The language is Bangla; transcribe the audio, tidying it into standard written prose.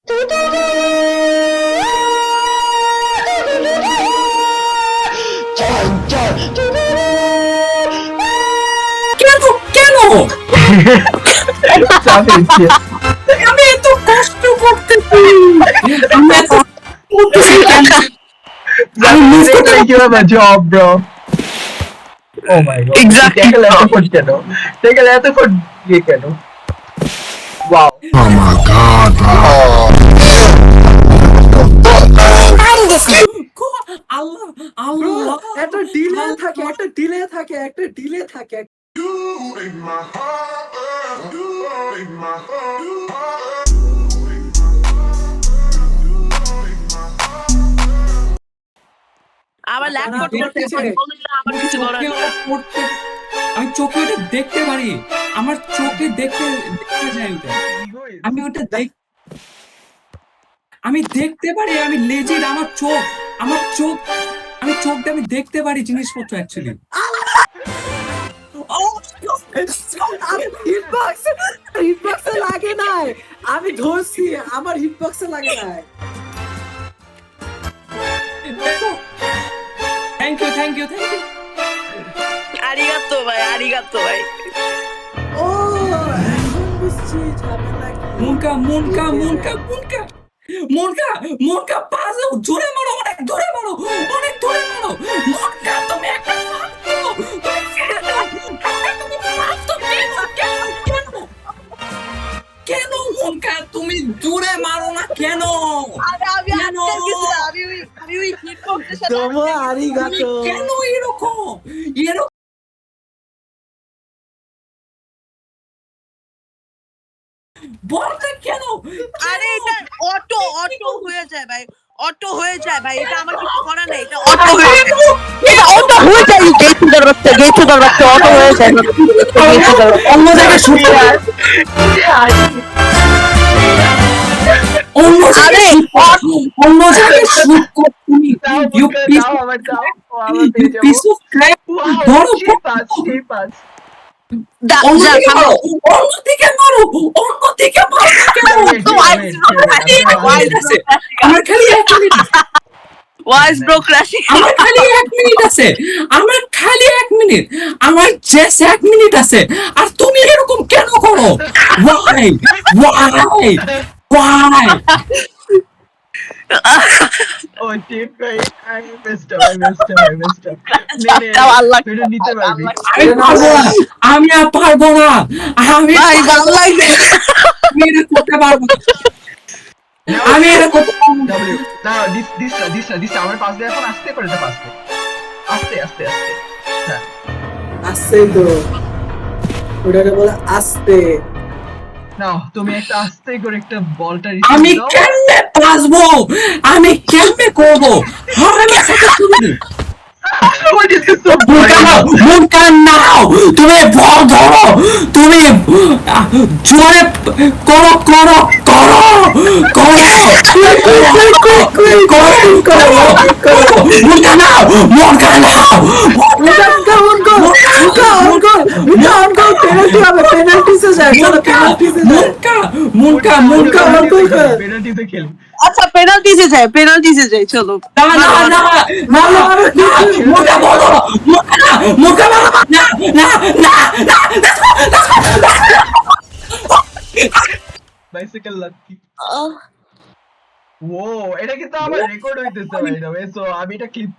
কেন কেন আমি এত কষ্ট করতেছি, আমি এত করতেছি কেন? আমি মিস করতে You have a job, bro. Oh my god. Exactly. Take a letter for Chano. Take a letter for Gekano. Wow. Oh my god, bro. আল্লাহ আল্লাহ একটা ডিলে থাকে, একটা ডিলে থাকে, একটা ডিলে থাকে। আবার ল্যাপটপ করতে আমার কিছু করার নেই। আমি চোখে ওটা দেখতে পারি, আমার চোখে দেখতে দেখা যায় ওটা, আমি ওটা আমি দেখতে পারি, আমি লেজিট, আমার চোখ আমি চোখ দিয়ে আমি দেখতে পারি জিনিসপত্র অ্যাকচুয়ালি। হিটবক্সে লাগে নাই, আমি ধরছি, আমার হিটবক্সে লাগে নাই। Thank you thank you thank you. আরিগাতো ভাই। ও এখন বুঝছি ঝামেলা কি। মুনকা পাস জোরে মারো, অনেক জোরে মারো। মুনকা তুমি একটা পাস দাও, কেন মুনকা তুমি জোরে মারো না কেন? আরে আমি আটকে গেছিলাম, আমি ওই হিটবক্সের সাথে তোমো আরিগাতো। কেন এরকম বলতে কেন? আরে এটা অটো হয়ে যায় ভাই, এটা আমার কিছু করার নেই, এটা অটো হয়ে যায়, গেটুদার বাচ্চা অটো হয়ে যায়। অন্য জায়গায় শুট কর, অন্য জায়গায় শুট কর তুমি। You piece of crap. ধরো অন্যদিকে মারো কেন? আমার খালি 1 মিনিট, ওয়াইস ব্রো ক্র্যাশিং। আমার খালি 1 মিনিট আছে, আমার জাস্ট 1 মিনিট আছে, আর তুমি এরকম কেন করো? Why? Oh, dude, right? I messed up. নিতে পারবি। আমি আর পারবো না, আমি ভাই ভালো লাগছে। এটা করতে পারবো না। আমি এটা করতে পারবো না। W. Now, this আমার পাস দিয়ে এখন আস্তে করে এটা পাস কর। আস্তে। হ্যাঁ। আস্তে তো ওটাকে বলে আস্তে। নাও তুমি একটা আস্তে করে একটা বলটা আমি কেমনে বাঁচবো, আমি কেমনে করবো? আমি সাথে তুমি মুনকা নাও, তুমি বল ধরো, তুমি জোরে করো মুনকা নাও পেনাল্টি হবে, পেনাল্টিতে যায়, চলো পেনাল্টিতে যায়। মুনকা পেনাল্টিতে খেলি। আচ্ছা পেনাল্টিতে যাই চলো। না মুনকা বলো, মুনকা বলো না বাইসাইকেল লাকি। ও এটা কিন্তু আমার রেকর্ড হইতেছে ভাই, সো আমি এটা ক্লিপ